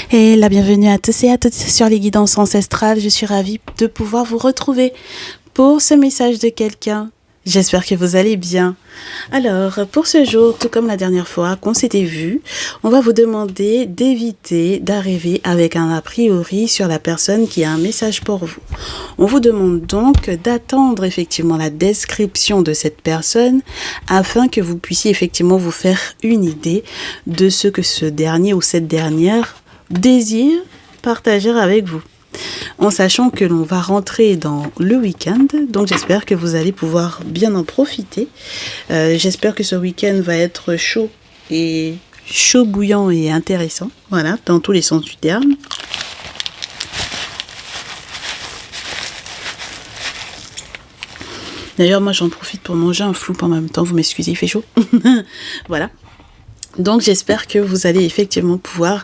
Et la bienvenue à tous et à toutes sur les guidances ancestrales. Je suis ravie de pouvoir vous retrouver pour ce message de quelqu'un. J'espère que vous allez bien. Alors, pour ce jour, tout comme la dernière fois qu'on s'était vu, on va vous demander d'éviter d'arriver avec un a priori sur la personne qui a un message pour vous. On vous demande donc d'attendre effectivement la description de cette personne afin que vous puissiez effectivement vous faire une idée de ce que ce dernier ou cette dernière désire partager avec vous. En sachant que l'on va rentrer dans le week-end, donc j'espère que vous allez pouvoir bien en profiter. J'espère que ce week-end va être chaud bouillant et intéressant, voilà, dans tous les sens du terme. D'ailleurs, moi j'en profite pour manger un floup en même temps, vous m'excusez, il fait chaud. Voilà. Donc j'espère que vous allez effectivement pouvoir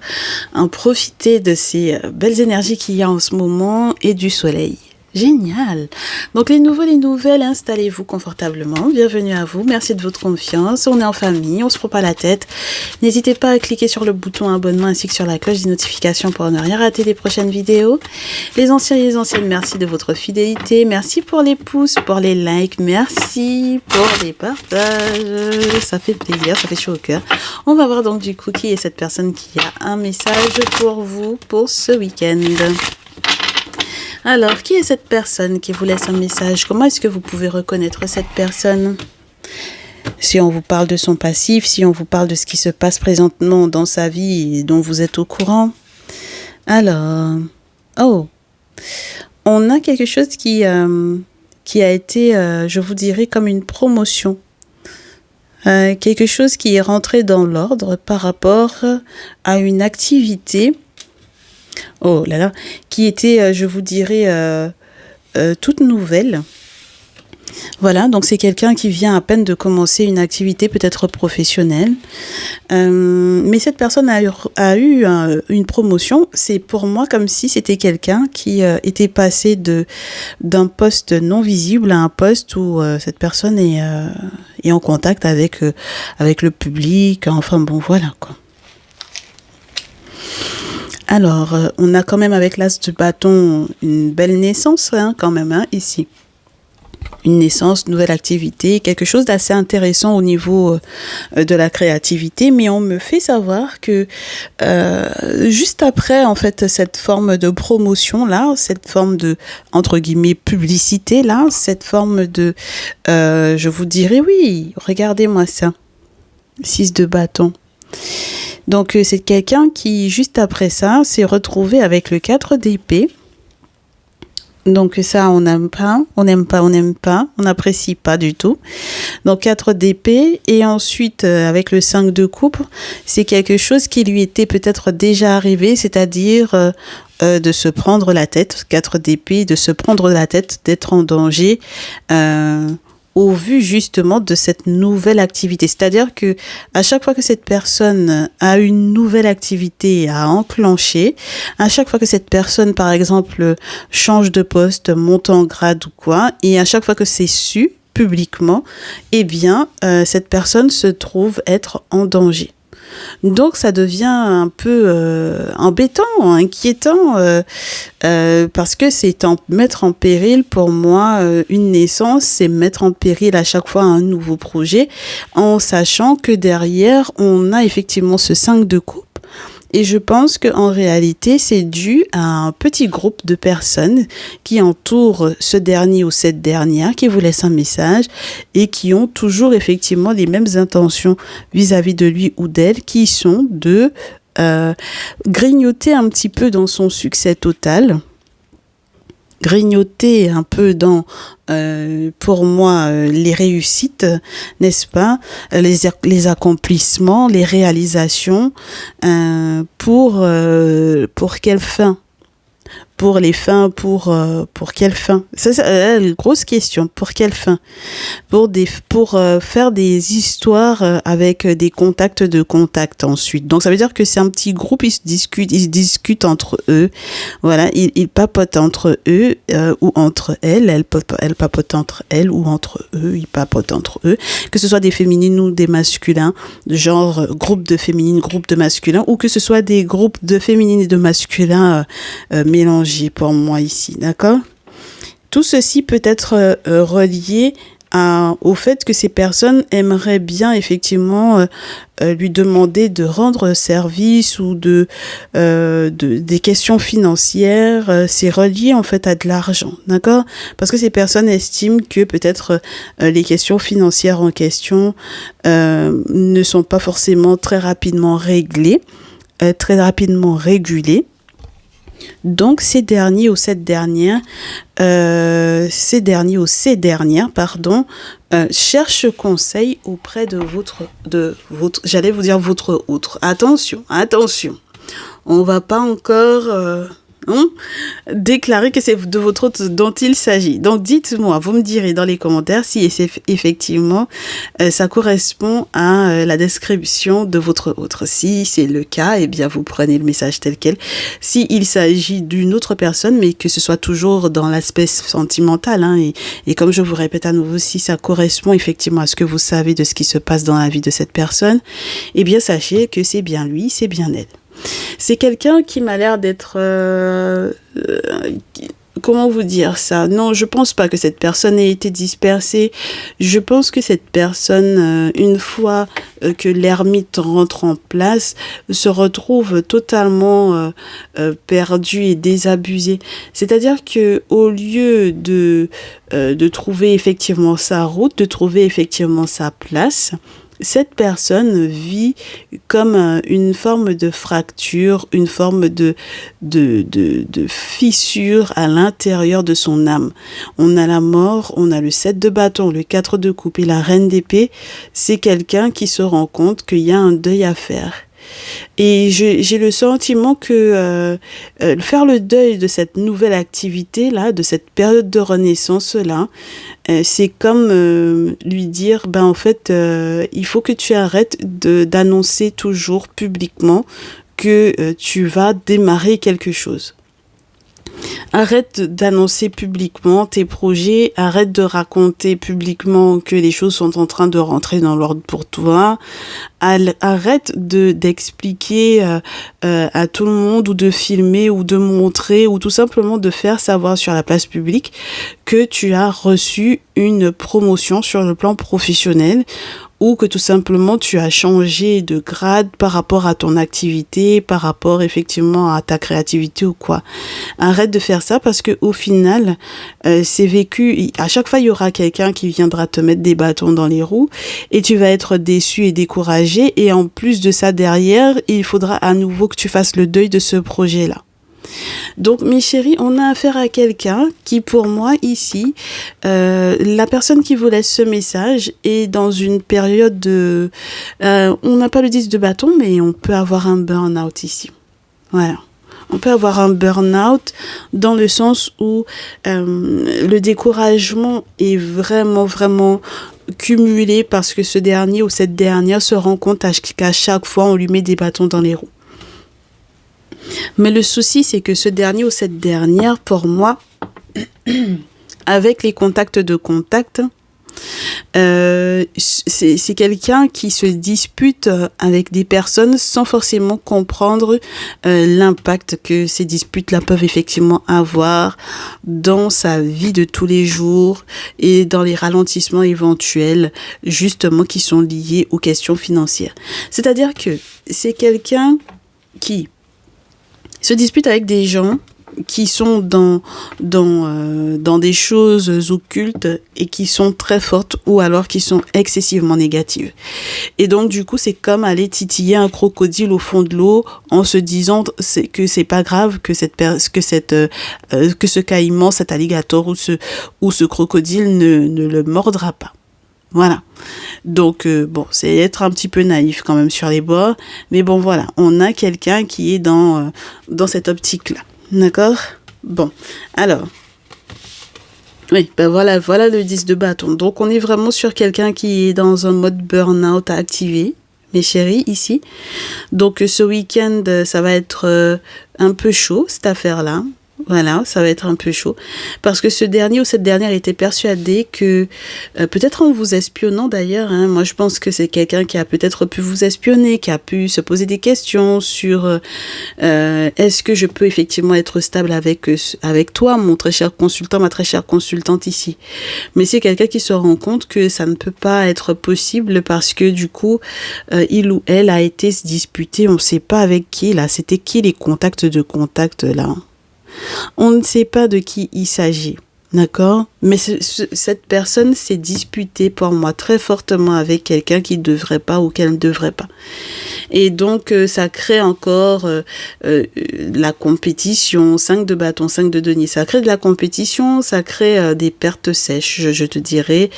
en profiter de ces belles énergies qu'il y a en ce moment et du soleil. Génial. Donc les nouveaux, les nouvelles, installez-vous confortablement. Bienvenue à vous. Merci de votre confiance. On est en famille, on se prend pas la tête. N'hésitez pas à cliquer sur le bouton abonnement ainsi que sur la cloche des notifications pour ne rien rater des prochaines vidéos. Les anciens et les anciennes, merci de votre fidélité. Merci pour les pouces, pour les likes. Merci pour les partages. Ça fait plaisir, ça fait chaud au cœur. On va voir donc du coup qui est cette personne qui a un message pour vous pour ce week-end. Alors, qui est cette personne qui vous laisse un message? Comment est-ce que vous pouvez reconnaître cette personne? Si on vous parle de son passif, si on vous parle de ce qui se passe présentement dans sa vie et dont vous êtes au courant. Alors, on a quelque chose qui a été, je vous dirais, comme une promotion. Quelque chose qui est rentré dans l'ordre par rapport à une activité qui était, je vous dirais, toute nouvelle. Voilà, donc c'est quelqu'un qui vient à peine de commencer une activité peut-être professionnelle. Mais cette personne a eu une promotion. C'est pour moi comme si c'était quelqu'un qui était passé d'un poste non visible à un poste où cette personne est en contact avec le public. Enfin bon, voilà quoi. Alors, on a quand même avec l'as de bâton une belle naissance, quand même, ici. Une naissance, nouvelle activité, quelque chose d'assez intéressant au niveau de la créativité, mais on me fait savoir que juste après, en fait, cette forme de promotion-là, cette forme de, entre guillemets, publicité-là, cette forme de, je vous dirais, oui, regardez-moi ça, 6 de bâton. Donc, c'est quelqu'un qui, juste après ça, s'est retrouvé avec le 4 d'épée. Donc, ça, on n'aime pas, on n'apprécie pas du tout. Donc, 4 d'épée. Et ensuite, avec le 5 de coupe, c'est quelque chose qui lui était peut-être déjà arrivé, c'est-à-dire de se prendre la tête, 4 d'épée, de se prendre la tête, d'être en danger, au vu justement de cette nouvelle activité. C'est-à-dire que à chaque fois que cette personne a une nouvelle activité à enclencher, à chaque fois que cette personne, par exemple, change de poste, monte en grade ou quoi, et à chaque fois que c'est su publiquement, eh bien, cette personne se trouve être en danger. Donc, ça devient un peu embêtant, inquiétant, parce que c'est mettre en péril, pour moi, une naissance, c'est mettre en péril à chaque fois un nouveau projet, en sachant que derrière, on a effectivement ce 5 de coupe. Et je pense qu'en réalité, c'est dû à un petit groupe de personnes qui entourent ce dernier ou cette dernière, qui vous laissent un message et qui ont toujours effectivement les mêmes intentions vis-à-vis de lui ou d'elle, qui sont de grignoter un petit peu dans son succès total. Grignoter un peu dans, pour moi, les réussites, n'est-ce pas, les accomplissements, les réalisations, pour quelle fin? pour les fins, pour quelle fin? Ça, grosse question. Pour quelle fin? Pour faire des histoires avec des contacts de contact ensuite. Donc ça veut dire que c'est un petit groupe, ils se discutent entre eux. Voilà, ils papotent entre eux ou entre elles. Elles papotent entre elles ou entre eux. Ils papotent entre eux. Que ce soit des féminines ou des masculins, genre groupe de féminines, groupe de masculins, ou que ce soit des groupes de féminines et de masculins mélangés pour moi ici, d'accord? Tout ceci peut être relié au fait que ces personnes aimeraient bien effectivement lui demander de rendre service ou des questions financières. C'est relié en fait à de l'argent, d'accord? Parce que ces personnes estiment que peut-être les questions financières en question ne sont pas forcément très rapidement réglées, très rapidement régulées. Donc, ces derniers ou ces dernières, cherchent conseil auprès de votre, j'allais vous dire votre autre. Attention. On va pas encore déclarer que c'est de votre autre dont il s'agit. Donc, dites-moi, vous me direz dans les commentaires si effectivement ça correspond à la description de votre autre. Si c'est le cas, eh bien, vous prenez le message tel quel. Si il s'agit d'une autre personne, mais que ce soit toujours dans l'aspect sentimental, et comme je vous répète à nouveau, si ça correspond effectivement à ce que vous savez de ce qui se passe dans la vie de cette personne, eh bien, sachez que c'est bien lui, c'est bien elle. C'est quelqu'un qui m'a l'air d'être... comment vous dire ça? Non, je pense pas que cette personne ait été dispersée. Je pense que cette personne, une fois que l'ermite rentre en place, se retrouve totalement perdue et désabusée. C'est-à-dire que au lieu de trouver effectivement sa route, de trouver effectivement sa place, cette personne vit comme une forme de fracture, une forme de fissure à l'intérieur de son âme. On a la mort, on a le 7 de bâton, le 4 de coupe et la reine d'épée. C'est quelqu'un qui se rend compte qu'il y a un deuil à faire. Et j'ai le sentiment que faire le deuil de cette nouvelle activité-là, de cette période de renaissance-là, c'est comme lui dire, en fait, il faut que tu arrêtes d'annoncer toujours publiquement que tu vas démarrer quelque chose. Arrête d'annoncer publiquement tes projets, arrête de raconter publiquement que les choses sont en train de rentrer dans l'ordre pour toi, arrête d'expliquer à tout le monde ou de filmer ou de montrer ou tout simplement de faire savoir sur la place publique que tu as reçu une promotion sur le plan professionnel ou que tout simplement tu as changé de grade par rapport à ton activité, par rapport effectivement à ta créativité ou quoi. Arrête de faire ça parce que au final, c'est vécu, à chaque fois il y aura quelqu'un qui viendra te mettre des bâtons dans les roues et tu vas être déçu et découragé et en plus de ça derrière, il faudra à nouveau que tu fasses le deuil de ce projet-là. Donc mes chéris, on a affaire à quelqu'un qui pour moi ici, la personne qui vous laisse ce message est dans une période de... on n'a pas le 10 de bâton, mais on peut avoir un burn-out ici. Voilà. On peut avoir un burn-out dans le sens où le découragement est vraiment cumulé parce que ce dernier ou cette dernière se rend compte qu'à chaque fois on lui met des bâtons dans les roues. Mais le souci, c'est que ce dernier ou cette dernière, pour moi, avec les contacts de contact, c'est quelqu'un qui se dispute avec des personnes sans forcément comprendre l'impact que ces disputes-là peuvent effectivement avoir dans sa vie de tous les jours et dans les ralentissements éventuels justement qui sont liés aux questions financières. C'est-à-dire que c'est quelqu'un qui se dispute avec des gens qui sont dans des choses occultes et qui sont très fortes ou alors qui sont excessivement négatives. Et donc, du coup, c'est comme aller titiller un crocodile au fond de l'eau en se disant que c'est pas grave que ce caïman, cet alligator ou ce crocodile ne le mordra pas. Voilà. Donc, c'est être un petit peu naïf quand même sur les bords. Mais bon, voilà. On a quelqu'un qui est dans cette optique-là. D'accord ? Bon, alors, oui, ben voilà le 10 de bâton. Donc, on est vraiment sur quelqu'un qui est dans un mode burn-out à activer, mes chéris, ici. Donc, ce week-end, ça va être un peu chaud, cette affaire-là. Voilà, ça va être un peu chaud. Parce que ce dernier ou cette dernière était persuadé que, peut-être en vous espionnant d'ailleurs, hein, moi je pense que c'est quelqu'un qui a peut-être pu vous espionner, qui a pu se poser des questions sur est-ce que je peux effectivement être stable avec toi, mon très cher consultant, ma très chère consultante ici. Mais c'est quelqu'un qui se rend compte que ça ne peut pas être possible parce que du coup, il ou elle a été se disputer, on ne sait pas avec qui là, c'était qui les contacts de contact là. On ne sait pas de qui il s'agit, d'accord? Mais cette personne s'est disputée pour moi très fortement avec quelqu'un qui ne devrait pas ou qu'elle ne devrait pas. Et donc, ça crée encore la compétition, 5 de bâton, 5 de denier. Ça crée de la compétition, ça crée des pertes sèches, je te dirais,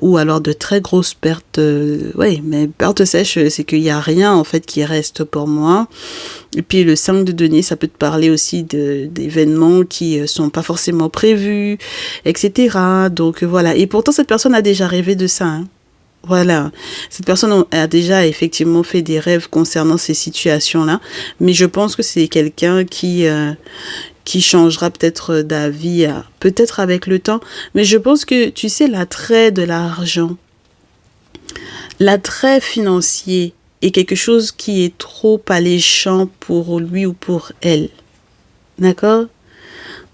ou alors de très grosses pertes. Oui, mais pertes sèches, c'est qu'il n'y a rien en fait qui reste pour moi. Et puis le 5 de denier, ça peut te parler aussi d'événements qui sont pas forcément prévus, etc. Donc voilà. Et pourtant, cette personne a déjà rêvé de ça, hein. Voilà, cette personne a déjà effectivement fait des rêves concernant ces situations-là, mais je pense que c'est quelqu'un qui changera peut-être d'avis, peut-être avec le temps, mais je pense que, tu sais, l'attrait de l'argent, l'attrait financier est quelque chose qui est trop alléchant pour lui ou pour elle, d'accord ?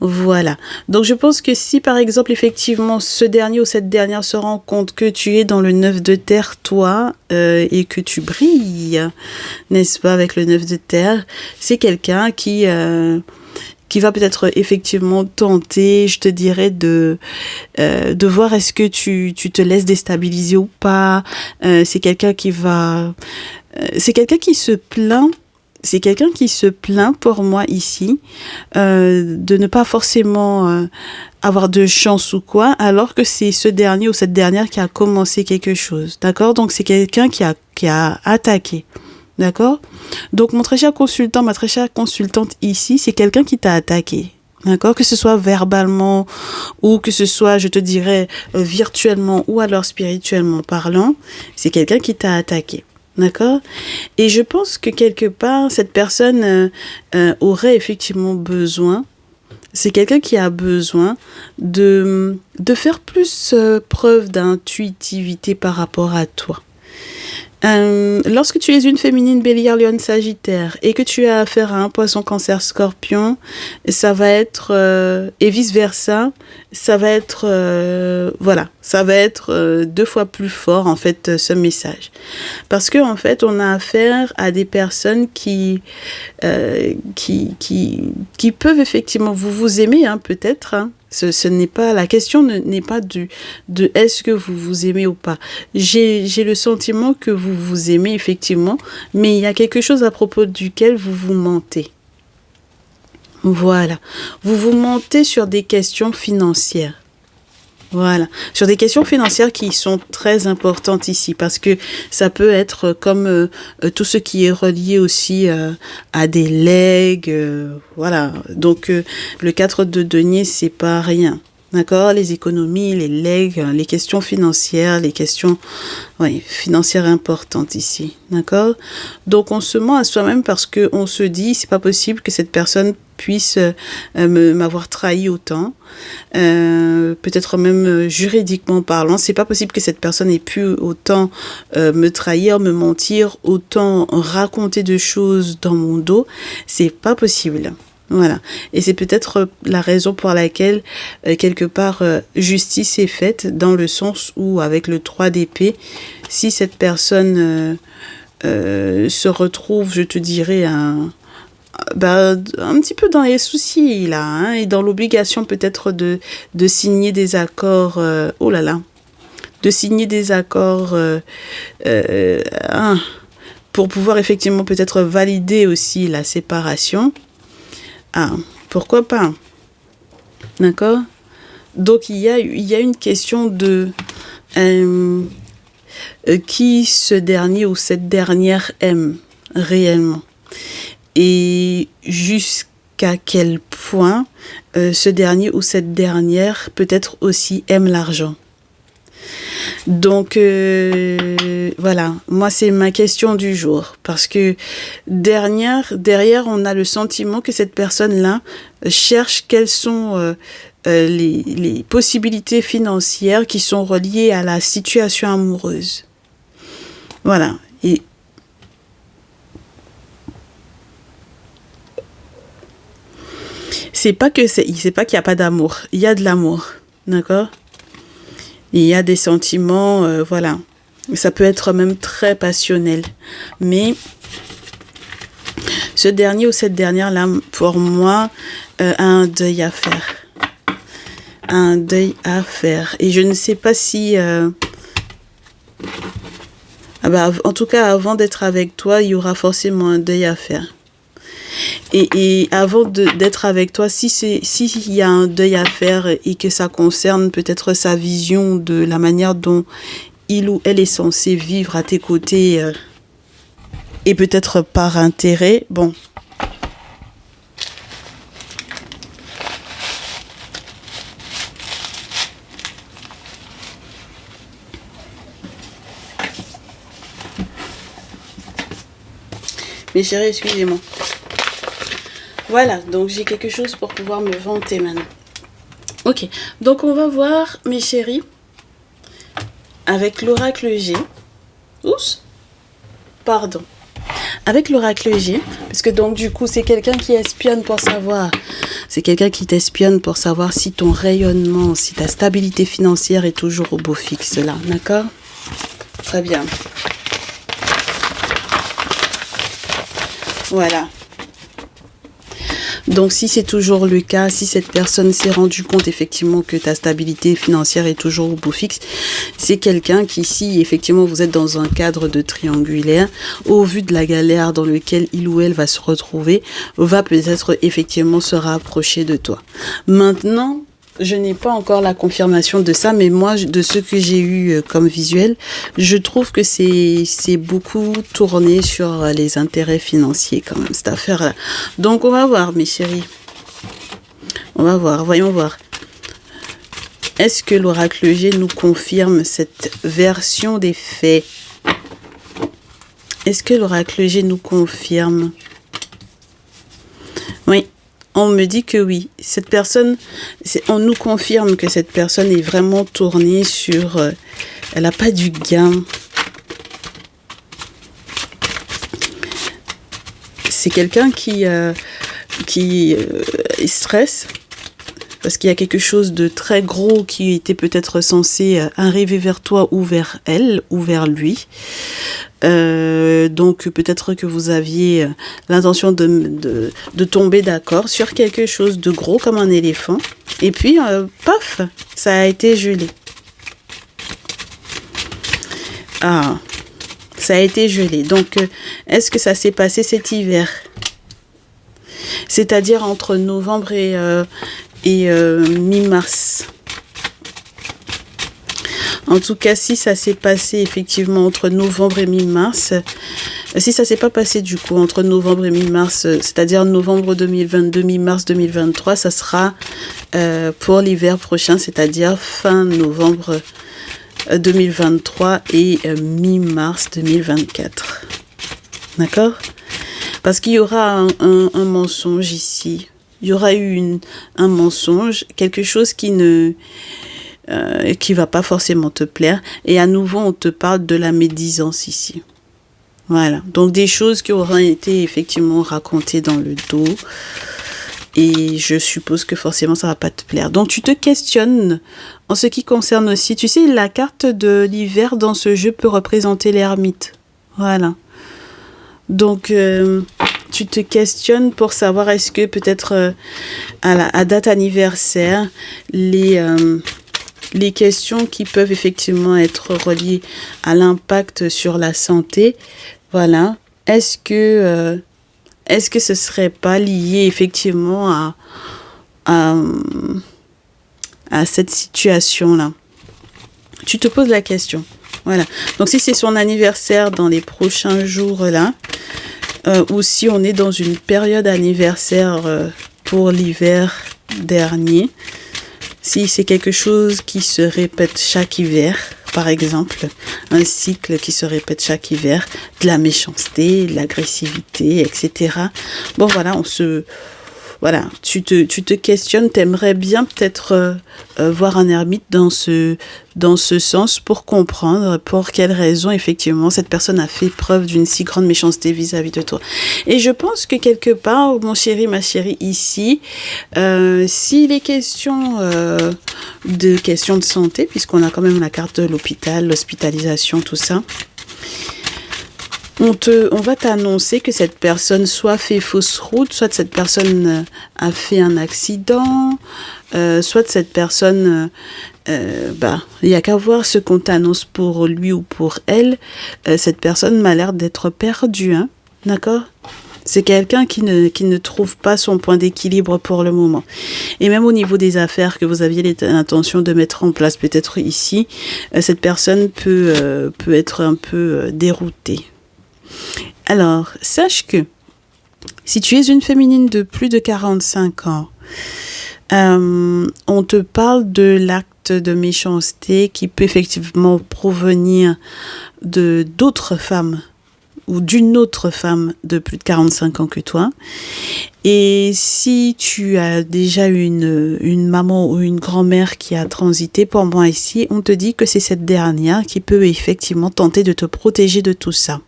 Voilà. Donc, je pense que si, par exemple, effectivement, ce dernier ou cette dernière se rend compte que tu es dans le 9 de terre, toi, et que tu brilles, n'est-ce pas, avec le 9 de terre, c'est quelqu'un qui va peut-être effectivement tenter, je te dirais, de voir est-ce que tu te laisses déstabiliser ou pas. C'est quelqu'un qui va... c'est quelqu'un qui se plaint. C'est quelqu'un qui se plaint pour moi ici de ne pas forcément avoir de chance ou quoi, alors que c'est ce dernier ou cette dernière qui a commencé quelque chose. D'accord? Donc c'est quelqu'un qui a attaqué. D'accord? Donc mon très cher consultant, ma très chère consultante ici, c'est quelqu'un qui t'a attaqué. D'accord? Que ce soit verbalement ou que ce soit, je te dirais, virtuellement ou alors spirituellement parlant, c'est quelqu'un qui t'a attaqué. D'accord? Et je pense que quelque part, cette personne aurait effectivement besoin, c'est quelqu'un qui a besoin de faire plus preuve d'intuitivité par rapport à toi. Lorsque tu es une féminine bélier, lionne, sagittaire et que tu as affaire à un poisson, cancer, scorpion, ça va être, et vice versa, ça va être, voilà, ça va être 2 fois plus fort en fait ce message. Parce que en fait, on a affaire à des personnes qui peuvent effectivement, vous aimez hein, peut-être, hein. Ce n'est pas, la question n'est pas de est-ce que vous vous aimez ou pas. J'ai le sentiment que vous vous aimez effectivement, mais il y a quelque chose à propos duquel vous vous mentez. Voilà. Vous vous mentez sur des questions financières. Voilà, sur des questions financières qui sont très importantes ici parce que ça peut être comme tout ce qui est relié aussi à des legs, voilà. Donc le 4 de denier, c'est pas rien. D'accord? Les économies, les legs, les questions financières, les questions financières importantes ici. D'accord? Donc, on se ment à soi-même parce qu'on se dit, c'est pas possible que cette personne puisse m'avoir trahi autant. Peut-être même juridiquement parlant, c'est pas possible que cette personne ait pu autant me trahir, me mentir, autant raconter de choses dans mon dos. C'est pas possible. Voilà. Et c'est peut-être la raison pour laquelle, quelque part, justice est faite dans le sens où, avec le 3 d'épée, si cette personne se retrouve, je te dirais, un petit peu dans les soucis, là, hein, et dans l'obligation peut-être de signer des accords, de signer des accords pour pouvoir effectivement peut-être valider aussi la séparation. Ah, pourquoi pas? D'accord? Donc, il y a une question de qui ce dernier ou cette dernière aime réellement. Et jusqu'à quel point ce dernier ou cette dernière peut-être aussi aime l'argent. Donc voilà, moi c'est ma question du jour, parce que derrière on a le sentiment que cette personne-là cherche quelles sont les possibilités financières qui sont reliées à la situation amoureuse. Voilà. Et c'est pas qu'il n'y a pas d'amour, il y a de l'amour, d'accord? Il y a des sentiments, voilà. Ça peut être même très passionnel. Mais ce dernier ou cette dernière-là, pour moi, a un deuil à faire. Un deuil à faire. Et je ne sais pas si... en tout cas, avant d'être avec toi, il y aura forcément un deuil à faire. Et avant d'être avec toi, s'il y a un deuil à faire et que ça concerne peut-être sa vision de la manière dont il ou elle est censé vivre à tes côtés et peut-être par intérêt, bon. Mes chéris, excusez-moi. Voilà, donc j'ai quelque chose pour pouvoir me vanter maintenant. Ok, donc on va voir, mes chéris, avec l'oracle G. Oups, pardon. Avec l'oracle G, parce que donc du coup c'est quelqu'un qui espionne pour savoir, c'est quelqu'un qui t'espionne pour savoir si ton rayonnement, si ta stabilité financière est toujours au beau fixe là, d'accord? Très bien. Voilà. Donc si c'est toujours le cas, si cette personne s'est rendue compte effectivement que ta stabilité financière est toujours au beau fixe, c'est quelqu'un qui, si effectivement vous êtes dans un cadre de triangulaire, au vu de la galère dans laquelle il ou elle va se retrouver, va peut-être effectivement se rapprocher de toi. Maintenant, je n'ai pas encore la confirmation de ça, mais moi, de ce que j'ai eu comme visuel, je trouve que c'est beaucoup tourné sur les intérêts financiers quand même, cette affaire-là. Donc, on va voir, mes chéris. On va voir, voyons voir. Est-ce que l'oracle G nous confirme cette version des faits? Est-ce que l'oracle G nous confirme? Oui. On me dit que oui, cette personne, on nous confirme que cette personne est vraiment tournée sur... elle n'a pas du gain. C'est quelqu'un qui stresse parce qu'il y a quelque chose de très gros qui était peut-être censé arriver vers toi ou vers elle ou vers lui. Donc peut-être que vous aviez l'intention de tomber d'accord sur quelque chose de gros comme un éléphant. Et puis, paf, ça a été gelé. Ah, ça a été gelé. Donc, est-ce que ça s'est passé cet hiver? C'est-à-dire entre novembre et mi-mars. En tout cas, si ça s'est passé effectivement entre novembre et mi-mars, si ça s'est pas passé du coup entre novembre et mi-mars, c'est-à-dire novembre 2022, mi-mars 2023, ça sera pour l'hiver prochain, c'est-à-dire fin novembre 2023 et mi-mars 2024. D'accord? Parce qu'il y aura un mensonge ici. Il y aura eu un mensonge, quelque chose qui va pas forcément te plaire. Et à nouveau, on te parle de la médisance ici. Voilà. Donc, des choses qui auraient été effectivement racontées dans le dos. Et je suppose que forcément, ça va pas te plaire. Donc, tu te questionnes en ce qui concerne aussi. Tu sais, la carte de l'hiver dans ce jeu peut représenter l'ermite. Voilà. Donc, tu te questionnes pour savoir est-ce que peut-être à date anniversaire, les questions qui peuvent effectivement être reliées à l'impact sur la santé, voilà, est-ce que ce serait pas lié effectivement à cette situation-là? Tu te poses la question. Voilà. Donc, si c'est son anniversaire dans les prochains jours là, ou si on est dans une période anniversaire pour l'hiver dernier, si c'est quelque chose qui se répète chaque hiver, par exemple, un cycle qui se répète chaque hiver, de la méchanceté, de l'agressivité, etc. Bon, voilà, voilà, tu te questionnes, t'aimerais bien peut-être voir un ermite dans ce sens pour comprendre pour quelles raisons effectivement cette personne a fait preuve d'une si grande méchanceté vis-à-vis de toi. Et je pense que quelque part, mon chéri, ma chérie, ici, s'il est question de santé, puisqu'on a quand même la carte de l'hôpital, l'hospitalisation, tout ça, on va t'annoncer que cette personne soit fait fausse route, soit cette personne a fait un accident, soit cette personne, il n'y a qu'à voir ce qu'on t'annonce pour lui ou pour elle. Cette personne m'a l'air d'être perdue, hein, d'accord ? C'est quelqu'un qui ne trouve pas son point d'équilibre pour le moment. Et même au niveau des affaires que vous aviez l'intention de mettre en place, peut-être ici, cette personne peut être un peu déroutée. Alors, sache que si tu es une féminine de plus de 45 ans, on te parle de l'acte de méchanceté qui peut effectivement provenir de d'autres femmes ou d'une autre femme de plus de 45 ans que toi. Et si tu as déjà une maman ou une grand-mère qui a transité, pour moi ici, on te dit que c'est cette dernière qui peut effectivement tenter de te protéger de tout ça.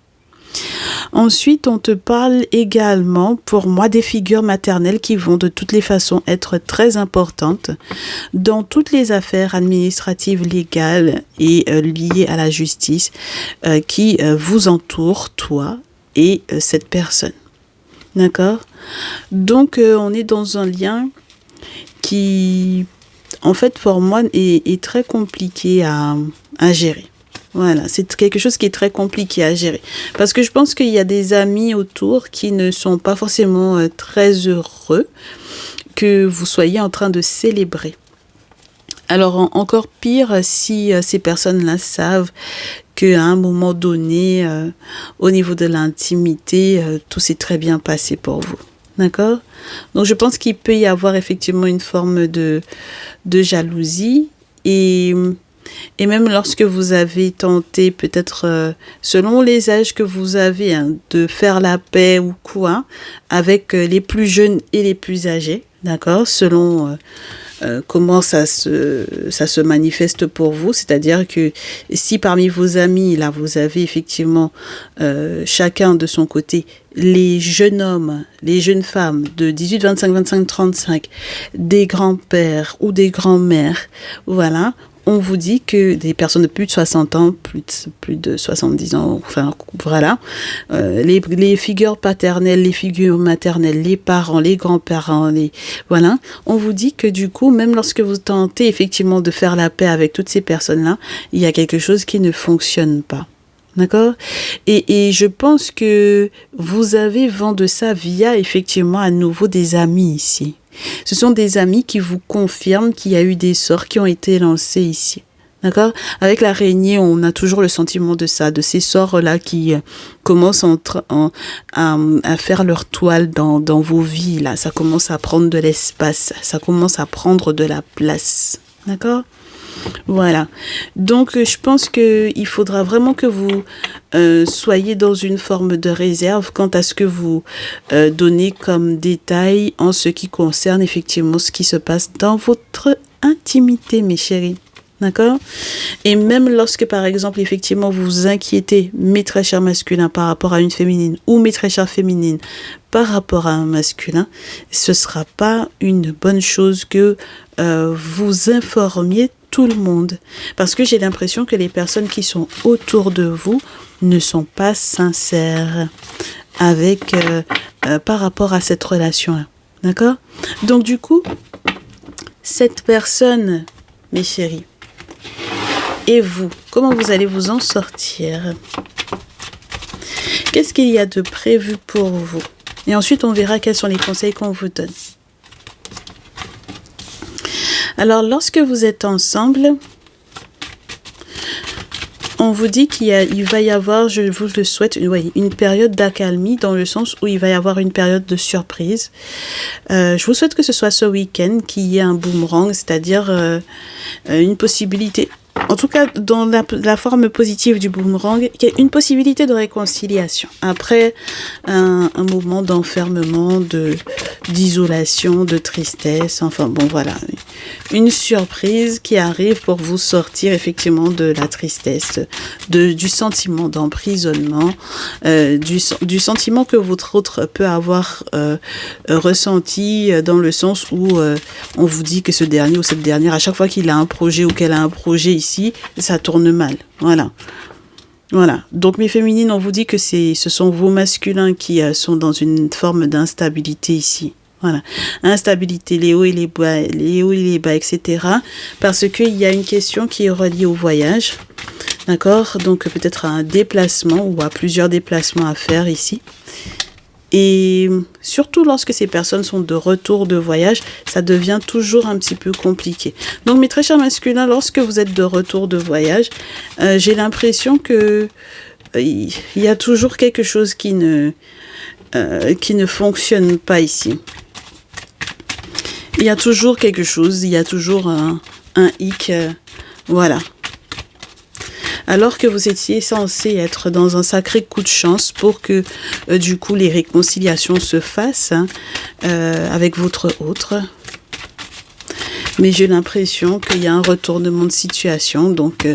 Ensuite, on te parle également, pour moi, des figures maternelles qui vont de toutes les façons être très importantes dans toutes les affaires administratives, légales et liées à la justice qui vous entourent, toi et cette personne. D'accord ? Donc, on est dans un lien qui, en fait, pour moi, est très compliqué à gérer. Voilà, c'est quelque chose qui est très compliqué à gérer. Parce que je pense qu'il y a des amis autour qui ne sont pas forcément très heureux que vous soyez en train de célébrer. Alors, encore pire, si ces personnes-là savent qu'à un moment donné, au niveau de l'intimité, tout s'est très bien passé pour vous. D'accord ? Donc, je pense qu'il peut y avoir effectivement une forme de jalousie et même lorsque vous avez tenté, peut-être selon les âges que vous avez, hein, de faire la paix ou quoi, avec les plus jeunes et les plus âgés, d'accord, selon comment ça se manifeste pour vous, c'est-à-dire que si parmi vos amis, là, vous avez effectivement chacun de son côté les jeunes hommes, les jeunes femmes de 18, 25, 25, 35, des grands-pères ou des grands-mères, voilà, on vous dit que des personnes de plus de 60 ans, plus de 70 ans, enfin voilà, les figures paternelles, les figures maternelles, les parents, les grands-parents, voilà, on vous dit que du coup, même lorsque vous tentez effectivement de faire la paix avec toutes ces personnes-là, il y a quelque chose qui ne fonctionne pas. D'accord ? Et je pense que vous avez vent de ça via effectivement à nouveau des amis ici. Ce sont des amis qui vous confirment qu'il y a eu des sorts qui ont été lancés ici. D'accord ? Avec l'araignée, on a toujours le sentiment de ça, de ces sorts-là qui commencent à faire leur toile dans vos vies. Là. Ça commence à prendre de l'espace, ça commence à prendre de la place. D'accord ? Voilà. Donc, je pense qu'il faudra vraiment que vous soyez dans une forme de réserve quant à ce que vous donnez comme détail en ce qui concerne effectivement ce qui se passe dans votre intimité, mes chéris. D'accord ? Et même lorsque, par exemple, effectivement, vous vous inquiétez, mes très chers masculins, par rapport à une féminine, ou mes très chères féminines, par rapport à un masculin, ce ne sera pas une bonne chose que vous informiez tout le monde. Parce que j'ai l'impression que les personnes qui sont autour de vous ne sont pas sincères avec, par rapport à cette relation-là. D'accord ? Donc, du coup, cette personne, mes chéris, et vous, comment vous allez vous en sortir ? Qu'est-ce qu'il y a de prévu pour vous ? Et ensuite, on verra quels sont les conseils qu'on vous donne. Alors, lorsque vous êtes ensemble, On vous dit il va y avoir, je vous le souhaite, une période d'accalmie dans le sens où il va y avoir une période de surprise. Je vous souhaite que ce soit ce week-end qu'il y ait un boomerang, c'est-à-dire une possibilité, en tout cas dans la forme positive du boomerang, qu'il y ait une possibilité de réconciliation. Après un moment d'enfermement, d'isolation, de tristesse, enfin bon voilà. Une surprise qui arrive pour vous sortir effectivement de la tristesse, du sentiment d'emprisonnement, du sentiment que votre autre peut avoir ressenti dans le sens où on vous dit que ce dernier ou cette dernière, à chaque fois qu'il a un projet ou qu'elle a un projet ici, ça tourne mal. Voilà. Voilà. Donc, mes féminines, on vous dit que ce sont vos masculins qui sont dans une forme d'instabilité ici. Voilà, instabilité, les hauts et les bas, etc. Parce qu'il y a une question qui est reliée au voyage, d'accord? Donc peut-être à un déplacement ou à plusieurs déplacements à faire ici. Et surtout lorsque ces personnes sont de retour de voyage, ça devient toujours un petit peu compliqué. Donc mes très chers masculins, lorsque vous êtes de retour de voyage, j'ai l'impression que il y a toujours quelque chose qui ne fonctionne pas ici. Il y a toujours quelque chose, il y a toujours un hic, voilà. Alors que vous étiez censé être dans un sacré coup de chance pour que, du coup, les réconciliations se fassent avec votre autre. Mais j'ai l'impression qu'il y a un retournement de situation, donc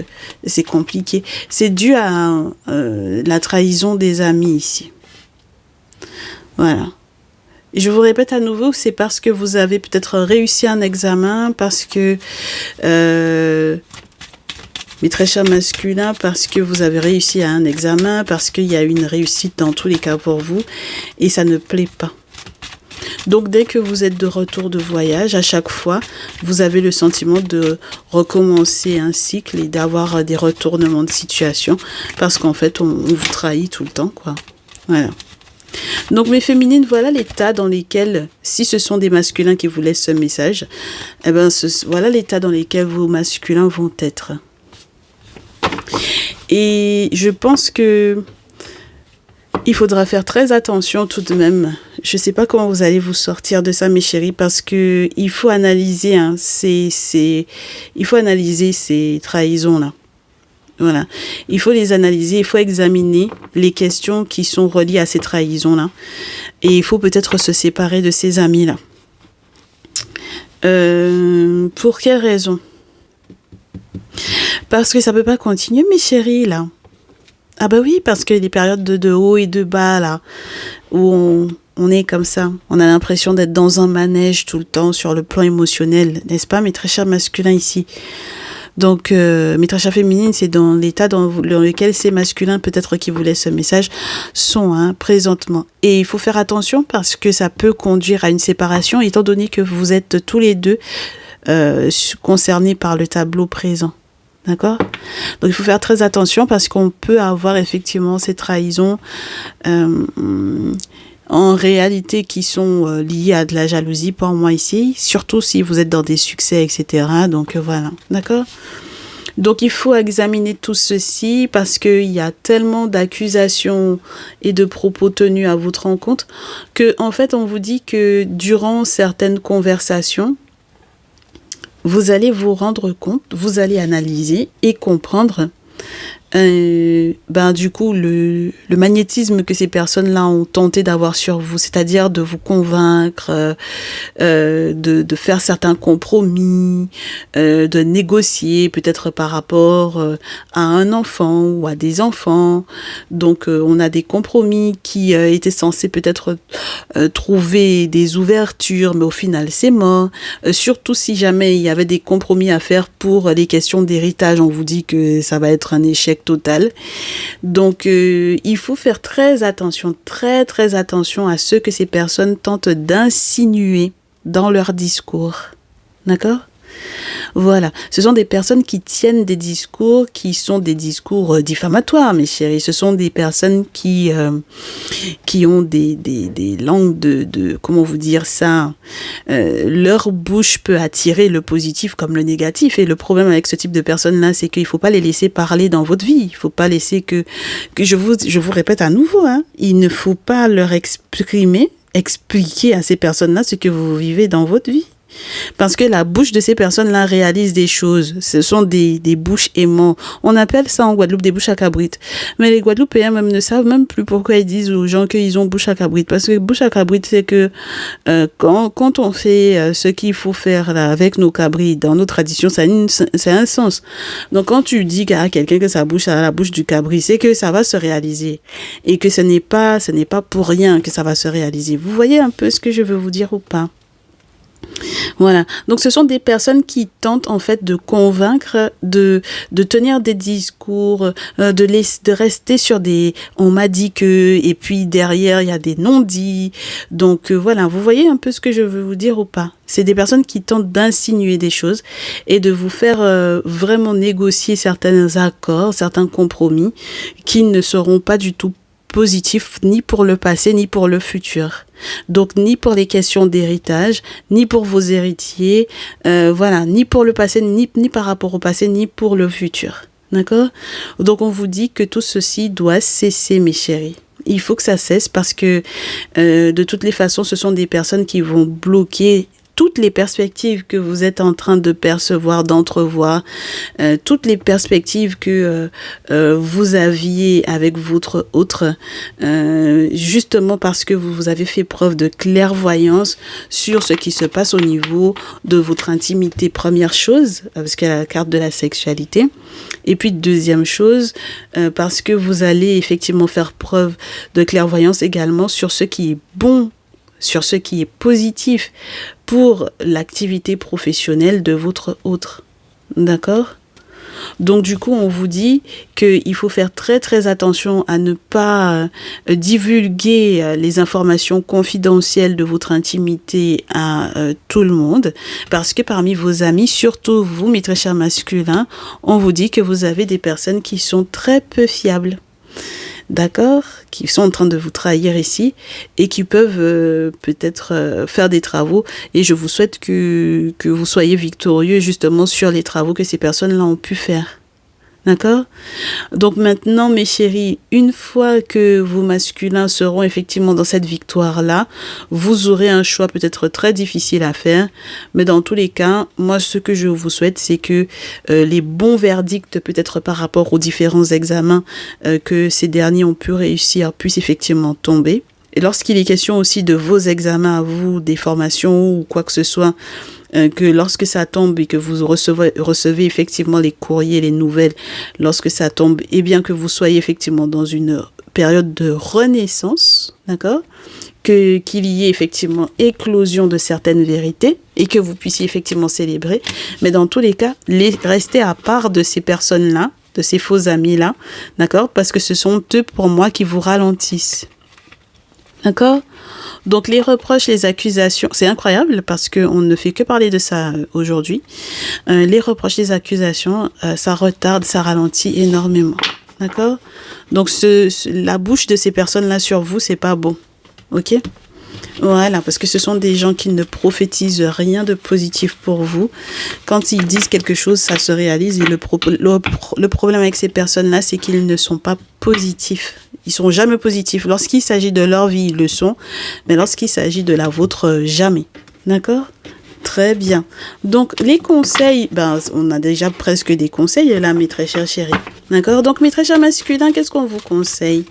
c'est compliqué. C'est dû à la trahison des amis ici. Voilà. Je vous répète à nouveau, c'est parce que vous avez peut-être réussi un examen, parce que, mes très chers masculins, parce que vous avez réussi à un examen, parce qu'il y a une réussite dans tous les cas pour vous, et ça ne plaît pas. Donc, dès que vous êtes de retour de voyage, à chaque fois, vous avez le sentiment de recommencer un cycle et d'avoir des retournements de situation, parce qu'en fait, on vous trahit tout le temps, quoi. Voilà. Donc mes féminines, voilà l'état dans lesquels, si ce sont des masculins qui vous laissent ce message, eh ben voilà l'état dans lesquels vos masculins vont être. Et je pense que il faudra faire très attention tout de même. Je ne sais pas comment vous allez vous sortir de ça, mes chéris, parce que il faut analyser, il faut analyser ces trahisons-là. Voilà, il faut les analyser, il faut examiner les questions qui sont reliées à ces trahisons-là. Et il faut peut-être se séparer de ces amis-là. Pour quelle raison? Parce que ça ne peut pas continuer, mes chéris, là. Ah bah oui, parce que les périodes de haut et de bas, là, où on est comme ça, on a l'impression d'être dans un manège tout le temps sur le plan émotionnel, n'est-ce pas, mes très chers masculins ici? Donc, mes très chères féminines, c'est dans l'état dans lequel ces masculins, peut-être qui vous laissent ce message, sont présentement. Et il faut faire attention parce que ça peut conduire à une séparation, étant donné que vous êtes tous les deux concernés par le tableau présent. D'accord? Donc, il faut faire très attention parce qu'on peut avoir effectivement ces trahisons en réalité qui sont liées à de la jalousie pour moi ici, surtout si vous êtes dans des succès, etc. Donc voilà, d'accord? Donc il faut examiner tout ceci parce qu'il y a tellement d'accusations et de propos tenus à votre rencontre que en fait on vous dit que durant certaines conversations, vous allez vous rendre compte, vous allez analyser et comprendre du coup le magnétisme que ces personnes-là ont tenté d'avoir sur vous, c'est-à-dire de vous convaincre, de faire certains compromis, de négocier peut-être par rapport à un enfant ou à des enfants. Donc on a des compromis qui étaient censés peut-être trouver des ouvertures, mais au final c'est mort. Surtout si jamais il y avait des compromis à faire pour les questions d'héritage, on vous dit que ça va être un échec total. Donc, il faut faire très attention à ce que ces personnes tentent d'insinuer dans leur discours. D'accord ? Voilà, ce sont des personnes qui tiennent des discours qui sont des discours diffamatoires, mes chéris. Ce sont des personnes qui ont des langues comment vous dire ça, leur bouche peut attirer le positif comme le négatif. Et le problème avec ce type de personnes-là, c'est qu'il ne faut pas les laisser parler dans votre vie. Il ne faut pas laisser que je vous répète à nouveau, hein, il ne faut pas leur expliquer à ces personnes-là ce que vous vivez dans votre vie. Parce que la bouche de ces personnes-là réalise des choses. Ce sont des bouches aimantes. On appelle ça en Guadeloupe des bouches à cabrite. Mais les Guadeloupéens même ne savent même plus pourquoi ils disent aux gens qu'ils ont bouche à cabrite. Parce que bouche à cabrite, c'est que quand on fait ce qu'il faut faire là, avec nos cabrites, dans nos traditions, ça a un sens. Donc quand tu dis à quelqu'un que sa bouche a la bouche du cabri, c'est que ça va se réaliser. Et que ce n'est pas pour rien que ça va se réaliser. Vous voyez un peu ce que je veux vous dire ou pas? Voilà, donc ce sont des personnes qui tentent en fait de convaincre, de tenir des discours, de rester sur des on m'a dit que, et puis derrière il y a des non-dits. Donc voilà, vous voyez un peu ce que je veux vous dire ou pas? C'est des personnes qui tentent d'insinuer des choses et de vous faire vraiment négocier certains accords, certains compromis qui ne seront pas du tout positif ni pour le passé ni pour le futur. Donc ni pour les questions d'héritage, ni pour vos héritiers, voilà, ni pour le passé, ni par rapport au passé, ni pour le futur. D'accord? Donc on vous dit que tout ceci doit cesser, mes chéris. Il faut que ça cesse parce que de toutes les façons, ce sont des personnes qui vont bloquer toutes les perspectives que vous êtes en train de percevoir, d'entrevoir, toutes les perspectives que vous aviez avec votre autre, justement parce que vous avez fait preuve de clairvoyance sur ce qui se passe au niveau de votre intimité, première chose, parce qu'il y a la carte de la sexualité. Et puis deuxième chose, parce que vous allez effectivement faire preuve de clairvoyance également sur ce qui est bon, sur ce qui est positif pour l'activité professionnelle de votre autre. D'accord ? Donc du coup, on vous dit qu'il faut faire très très attention à ne pas divulguer les informations confidentielles de votre intimité à tout le monde, parce que parmi vos amis, surtout vous, mes très chers masculins, on vous dit que vous avez des personnes qui sont très peu fiables. D'accord, qui sont en train de vous trahir ici et qui peuvent peut-être faire des travaux. Et je vous souhaite que vous soyez victorieux justement sur les travaux que ces personnes-là ont pu faire. D'accord? Donc maintenant, mes chéris, une fois que vos masculins seront effectivement dans cette victoire-là, vous aurez un choix peut-être très difficile à faire. Mais dans tous les cas, moi, ce que je vous souhaite, c'est que les bons verdicts, peut-être par rapport aux différents examens que ces derniers ont pu réussir, puissent effectivement tomber. Et lorsqu'il est question aussi de vos examens à vous, des formations ou quoi que ce soit, que lorsque ça tombe et que vous recevez effectivement les courriers, les nouvelles, lorsque ça tombe, et bien que vous soyez effectivement dans une période de renaissance, d'accord, qu'il y ait effectivement éclosion de certaines vérités et que vous puissiez effectivement célébrer. Mais dans tous les cas, restez à part de ces personnes-là, de ces faux amis-là, d'accord, parce que ce sont eux pour moi qui vous ralentissent. D'accord? Donc les reproches, les accusations, c'est incroyable parce qu'on ne fait que parler de ça aujourd'hui. Les reproches, les accusations, ça retarde, ça ralentit énormément. D'accord? Donc la bouche de ces personnes-là sur vous, c'est pas bon. Ok? Voilà, parce que ce sont des gens qui ne prophétisent rien de positif pour vous. Quand ils disent quelque chose, ça se réalise. Et le problème avec ces personnes-là, c'est qu'ils ne sont pas positifs. Ils sont jamais positifs. Lorsqu'il s'agit de leur vie, ils le sont. Mais lorsqu'il s'agit de la vôtre, jamais. D'accord ? Très bien. Donc, les conseils, on a déjà presque des conseils là, mes très chers chéris. D'accord ? Donc, mes très chers masculins, qu'est-ce qu'on vous conseille ?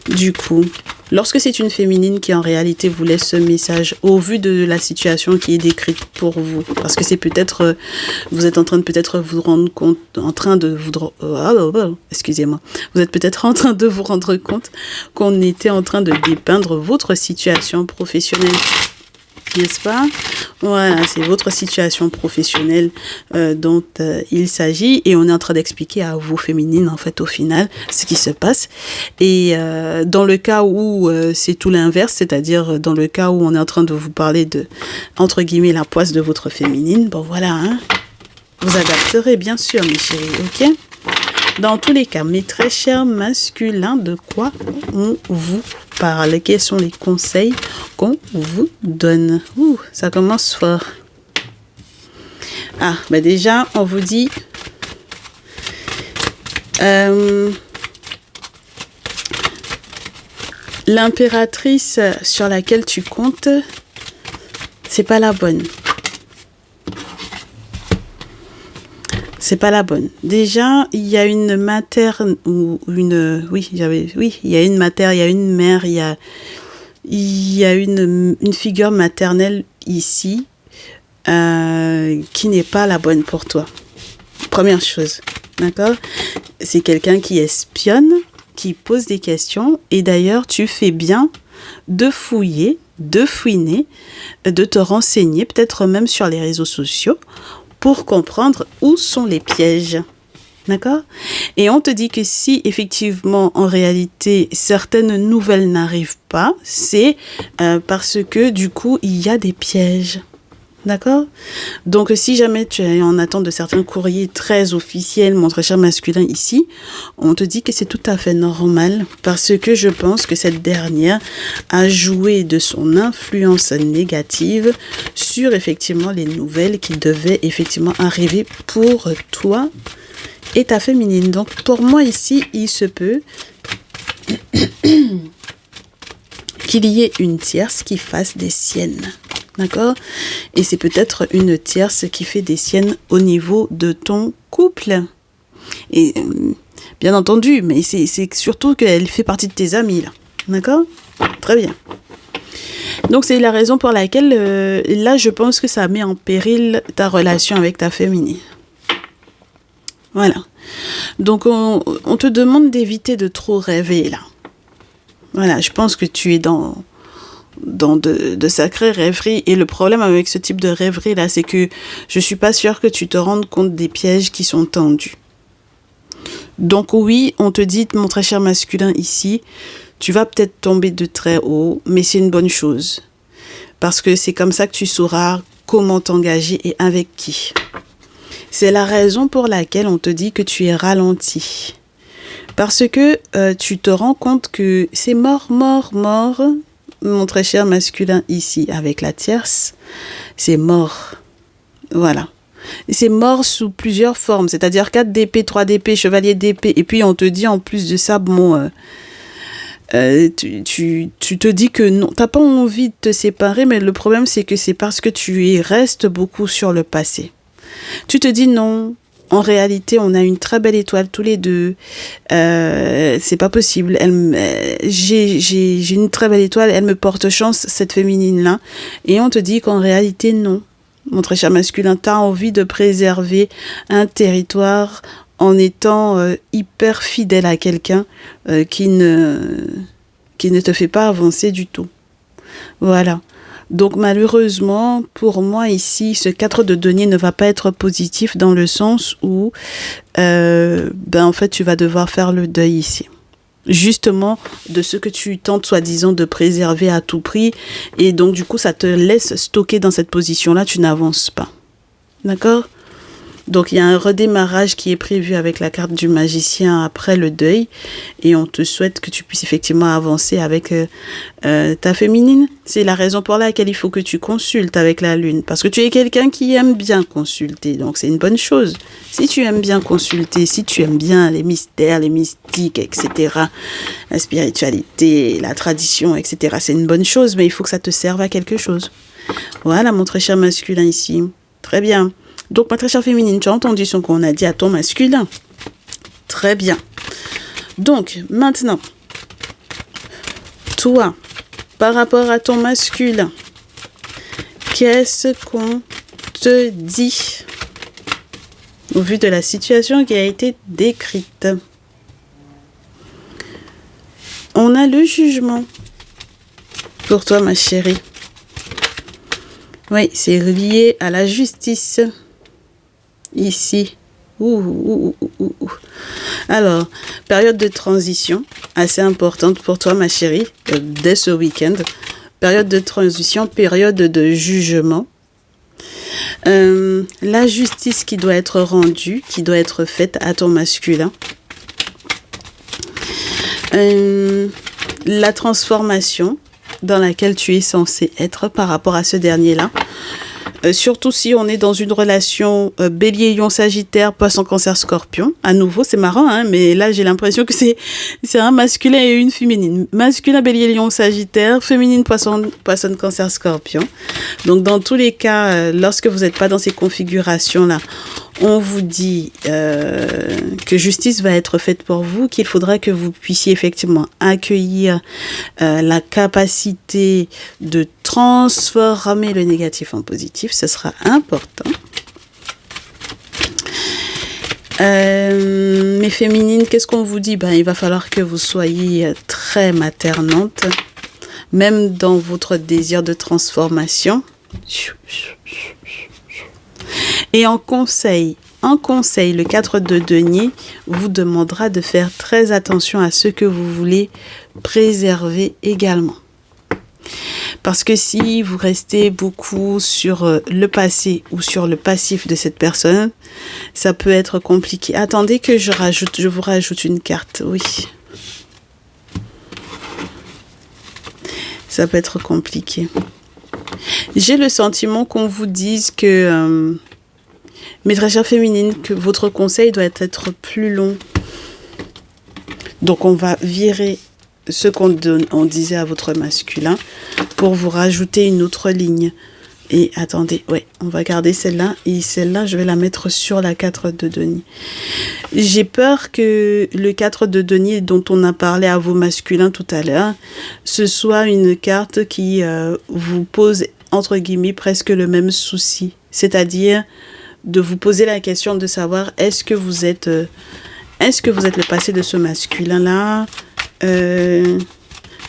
Du coup, lorsque c'est une féminine qui en réalité vous laisse ce message au vu de la situation qui est décrite pour vous, parce que c'est peut-être, vous êtes en train de peut-être vous rendre compte, excusez-moi, vous êtes peut-être en train de vous rendre compte qu'on était en train de dépeindre votre situation professionnelle. n'est-ce pas? Voilà, c'est votre situation professionnelle dont il s'agit et on est en train d'expliquer à vous féminines en fait au final ce qui se passe et dans le cas où c'est tout l'inverse, c'est-à-dire dans le cas où on est en train de vous parler de entre guillemets la poisse de votre féminine, bon voilà, hein, vous adapterez bien sûr mes chéris, ok? Dans tous les cas, mes très chers masculins, de quoi on vous parle? Quels sont les conseils qu'on vous donne? Ouh, ça commence fort. Ah, bah déjà, on vous dit... l'impératrice sur laquelle tu comptes, c'est pas la bonne. C'est pas la bonne. Déjà, il y a une materne ou une... Oui, il y a une matère, il y a une mère, il y a une figure maternelle ici qui n'est pas la bonne pour toi. Première chose, d'accord? C'est quelqu'un qui espionne, qui pose des questions et d'ailleurs, tu fais bien de fouiller, de fouiner, de te renseigner, peut-être même sur les réseaux sociaux, pour comprendre où sont les pièges. D'accord? Et on te dit que si effectivement, en réalité, certaines nouvelles n'arrivent pas, c'est parce que du coup, il y a des pièges. D'accord? Donc, si jamais tu es en attente de certains courriers très officiels, mon très cher masculin ici, on te dit que c'est tout à fait normal parce que je pense que cette dernière a joué de son influence négative sur effectivement les nouvelles qui devaient effectivement arriver pour toi et ta féminine. Donc, pour moi ici, il se peut qu'il y ait une tierce qui fasse des siennes. D'accord? Et c'est peut-être une tierce qui fait des siennes au niveau de ton couple. Et bien entendu, mais c'est surtout qu'elle fait partie de tes amis, là. D'accord? Très bien. Donc, c'est la raison pour laquelle, là, je pense que ça met en péril ta relation avec ta féminine. Voilà. Donc, on te demande d'éviter de trop rêver, là. Voilà, je pense que tu es dans de sacrées rêveries. Et le problème avec ce type de rêverie là, c'est que je suis pas sûre que tu te rendes compte des pièges qui sont tendus. Donc oui, on te dit, mon très cher masculin ici, tu vas peut-être tomber de très haut, mais c'est une bonne chose. Parce que c'est comme ça que tu sauras comment t'engager et avec qui. C'est la raison pour laquelle on te dit que tu es ralenti. Parce que tu te rends compte que c'est mort, mon très cher masculin ici, avec la tierce, c'est mort. Voilà. C'est mort sous plusieurs formes, c'est-à-dire 4 d'épée, 3 d'épée, chevalier d'épée, et puis on te dit en plus de ça, bon, tu te dis que non, t'as pas envie de te séparer, mais le problème c'est que c'est parce que tu y restes beaucoup sur le passé. Tu te dis non. En réalité, on a une très belle étoile tous les deux. C'est pas possible. J'ai une très belle étoile. Elle me porte chance, cette féminine-là. Et on te dit qu'en réalité, non. Mon très cher masculin, t'as envie de préserver un territoire en étant hyper fidèle à quelqu'un qui ne te fait pas avancer du tout. Voilà. Donc malheureusement, pour moi ici, ce 4 de denier ne va pas être positif dans le sens où en fait, tu vas devoir faire le deuil ici. Justement, de ce que tu tentes soi-disant de préserver à tout prix. Et donc, du coup, ça te laisse stocker dans cette position-là, tu n'avances pas. D'accord ? Donc, il y a un redémarrage qui est prévu avec la carte du magicien après le deuil. Et on te souhaite que tu puisses effectivement avancer avec ta féminine. C'est la raison pour laquelle il faut que tu consultes avec la lune. Parce que tu es quelqu'un qui aime bien consulter. Donc, c'est une bonne chose. Si tu aimes bien consulter, si tu aimes bien les mystères, les mystiques, etc., la spiritualité, la tradition, etc., c'est une bonne chose. Mais il faut que ça te serve à quelque chose. Voilà, mon très cher masculin ici. Très bien. Donc, ma très chère féminine, tu as entendu ce qu'on a dit à ton masculin. Très bien. Donc, maintenant, toi, par rapport à ton masculin, qu'est-ce qu'on te dit au vu de la situation qui a été décrite? On a le jugement pour toi, ma chérie. Oui, c'est lié à la justice. Ici. Alors, période de transition, assez importante pour toi, ma chérie, dès ce week-end. Période de transition, période de jugement. La justice qui doit être rendue, qui doit être faite à ton masculin. La transformation dans laquelle tu es censé être par rapport à ce dernier-là. Surtout si on est dans une relation bélier, lion, sagittaire, poisson, cancer, scorpion. À nouveau, c'est marrant, hein, mais là, j'ai l'impression que c'est un masculin et une féminine. Masculin, bélier, lion, sagittaire, féminine, poisson, cancer, scorpion. Donc, dans tous les cas, lorsque vous n'êtes pas dans ces configurations-là, on vous dit que justice va être faite pour vous, qu'il faudra que vous puissiez effectivement accueillir la capacité de transformer le négatif en positif. Ce sera important. Mais féminines, qu'est-ce qu'on vous dit? Il va falloir que vous soyez très maternante, même dans votre désir de transformation. Et en conseil, le 4 de denier vous demandera de faire très attention à ce que vous voulez préserver également. Parce que si vous restez beaucoup sur le passé ou sur le passif de cette personne, ça peut être compliqué. Attendez que je vous rajoute une carte, oui. Ça peut être compliqué. J'ai le sentiment qu'on vous dise que... mes très chères féminines, que votre conseil doit être plus long. Donc, on va virer ce qu'on disait à votre masculin pour vous rajouter une autre ligne. Et attendez, ouais, on va garder celle-là. Et celle-là, je vais la mettre sur la 4 de denier. J'ai peur que le 4 de denier dont on a parlé à vos masculins tout à l'heure, ce soit une carte qui vous pose, entre guillemets, presque le même souci. C'est-à-dire de vous poser la question de savoir est-ce que vous êtes le passé de ce masculin-là,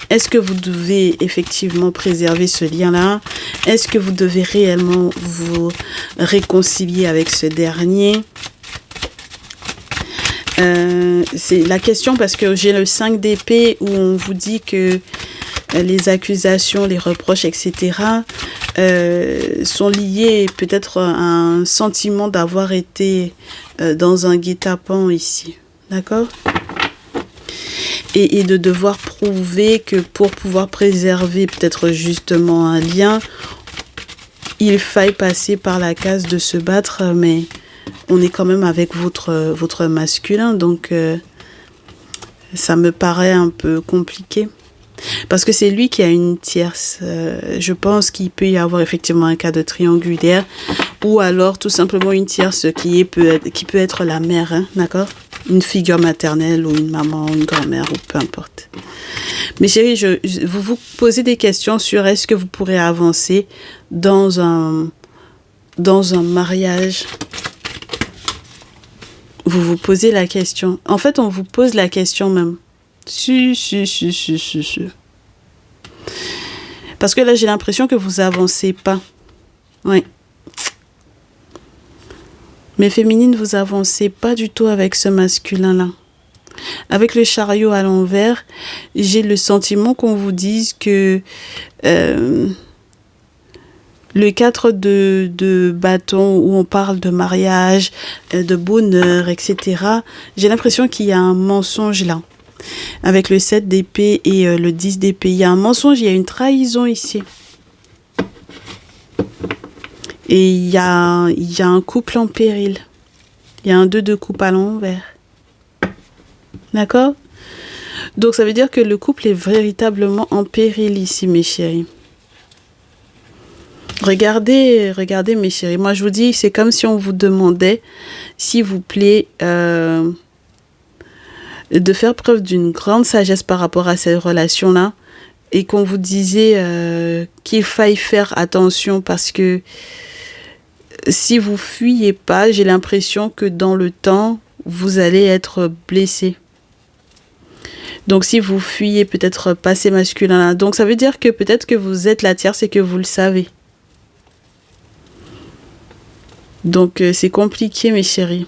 est-ce que vous devez effectivement préserver ce lien-là, est-ce que vous devez réellement vous réconcilier avec ce dernier. C'est la question parce que j'ai le 5 d'épée où on vous dit que les accusations, les reproches, etc. Sont liés peut-être à un sentiment d'avoir été dans un guet-apens ici. D'accord ? Et de devoir prouver que pour pouvoir préserver peut-être justement un lien, il faille passer par la case de se battre, mais on est quand même avec votre masculin, donc ça me paraît un peu compliqué. Parce que c'est lui qui a une tierce. Je pense qu'il peut y avoir effectivement un cas de triangulaire ou alors tout simplement une tierce qui peut être la mère, hein, d'accord ? Une figure maternelle ou une maman, une grand-mère ou peu importe. Mais chérie, vous vous posez des questions sur est-ce que vous pourrez avancer dans un mariage. Vous vous posez la question. En fait, on vous pose la question même. Si. Parce que là, j'ai l'impression que vous avancez pas. Oui. Mais féminine, vous avancez pas du tout avec ce masculin-là. Avec le chariot à l'envers, j'ai le sentiment qu'on vous dise que le 4 de bâton où on parle de mariage, de bonheur, etc. J'ai l'impression qu'il y a un mensonge là. Avec le 7 d'épée et le 10 d'épée, il y a un mensonge, il y a une trahison ici. Et il y a un couple en péril. Il y a un 2 de coupe à l'envers. D'accord ? Donc ça veut dire que le couple est véritablement en péril ici, mes chéris. Regardez mes chéris. Moi je vous dis, c'est comme si on vous demandait, s'il vous plaît, de faire preuve d'une grande sagesse par rapport à cette relation-là et qu'on vous disait qu'il faille faire attention parce que si vous fuyez pas, j'ai l'impression que dans le temps, vous allez être blessé. Donc si vous fuyez peut-être pas ces masculins-là, donc ça veut dire que peut-être que vous êtes la tierce et que vous le savez. Donc, c'est compliqué, mes chéris.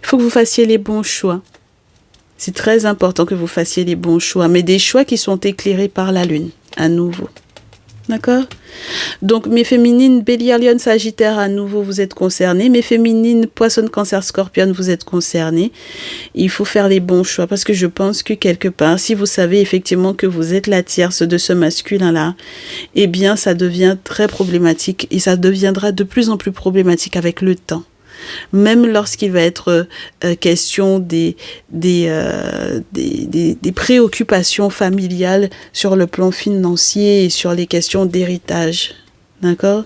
Il faut que vous fassiez les bons choix. C'est très important que vous fassiez les bons choix, mais des choix qui sont éclairés par la lune, à nouveau. D'accord? Donc, mes féminines, Bélier, Lion, Sagittaire, à nouveau, vous êtes concernés. Mes féminines, Poisson, Cancer, Scorpion, vous êtes concernés. Il faut faire les bons choix parce que je pense que quelque part, si vous savez effectivement que vous êtes la tierce de ce masculin-là, eh bien, ça devient très problématique et ça deviendra de plus en plus problématique avec le temps. Même lorsqu'il va être question des préoccupations familiales sur le plan financier et sur les questions d'héritage. D'accord?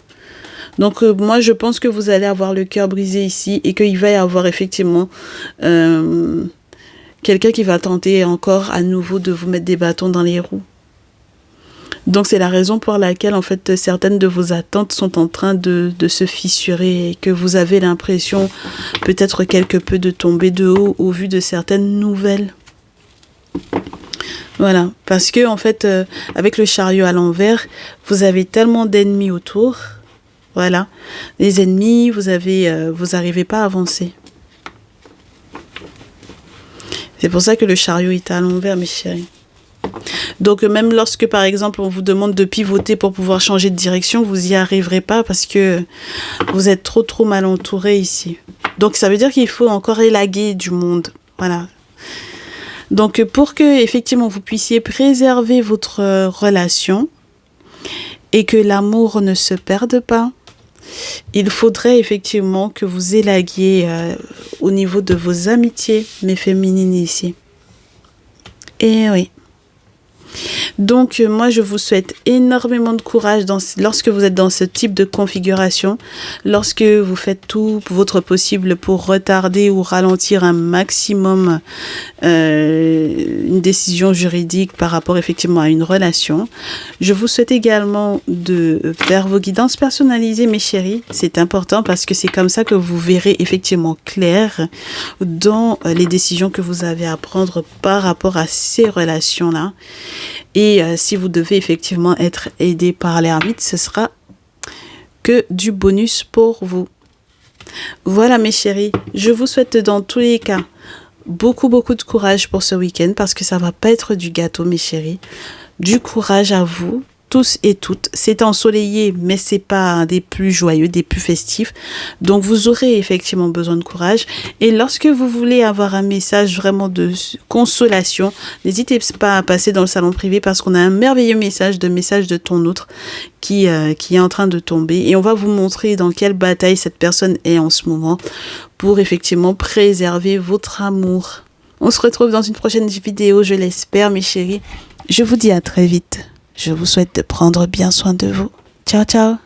Donc, moi, je pense que vous allez avoir le cœur brisé ici et qu'il va y avoir effectivement quelqu'un qui va tenter encore à nouveau de vous mettre des bâtons dans les roues. Donc, c'est la raison pour laquelle, en fait, certaines de vos attentes sont en train de se fissurer et que vous avez l'impression, peut-être quelque peu, de tomber de haut au vu de certaines nouvelles. Voilà. Parce que, en fait, avec le chariot à l'envers, vous avez tellement d'ennemis autour. Voilà. Les ennemis, vous n'arrivez pas à avancer. C'est pour ça que le chariot est à l'envers, mes chéris. Donc, même lorsque, par exemple, on vous demande de pivoter pour pouvoir changer de direction, vous n'y arriverez pas parce que vous êtes trop mal entouré ici. Donc, ça veut dire qu'il faut encore élaguer du monde. Voilà. Donc, pour que, effectivement, vous puissiez préserver votre relation et que l'amour ne se perde pas, il faudrait effectivement que vous élaguiez au niveau de vos amitiés, mes féminines ici. Et oui. Donc, moi, je vous souhaite énormément de courage lorsque vous êtes dans ce type de configuration, lorsque vous faites tout votre possible pour retarder ou ralentir un maximum une décision juridique par rapport effectivement à une relation. Je vous souhaite également de faire vos guidances personnalisées, mes chéris. C'est important parce que c'est comme ça que vous verrez effectivement clair dans les décisions que vous avez à prendre par rapport à ces relations-là. Et si vous devez effectivement être aidé par l'ermite, ce sera que du bonus pour vous. Voilà mes chéris, je vous souhaite dans tous les cas beaucoup de courage pour ce week-end parce que ça va pas être du gâteau mes chéris. Du courage à vous tous et toutes. C'est ensoleillé mais c'est pas des plus joyeux, des plus festifs. Donc vous aurez effectivement besoin de courage et lorsque vous voulez avoir un message vraiment de consolation, n'hésitez pas à passer dans le salon privé parce qu'on a un merveilleux message de ton autre qui est en train de tomber et on va vous montrer dans quelle bataille cette personne est en ce moment pour effectivement préserver votre amour. On se retrouve dans une prochaine vidéo, je l'espère mes chéris. Je vous dis à très vite. Je vous souhaite de prendre bien soin de vous. Ciao, ciao.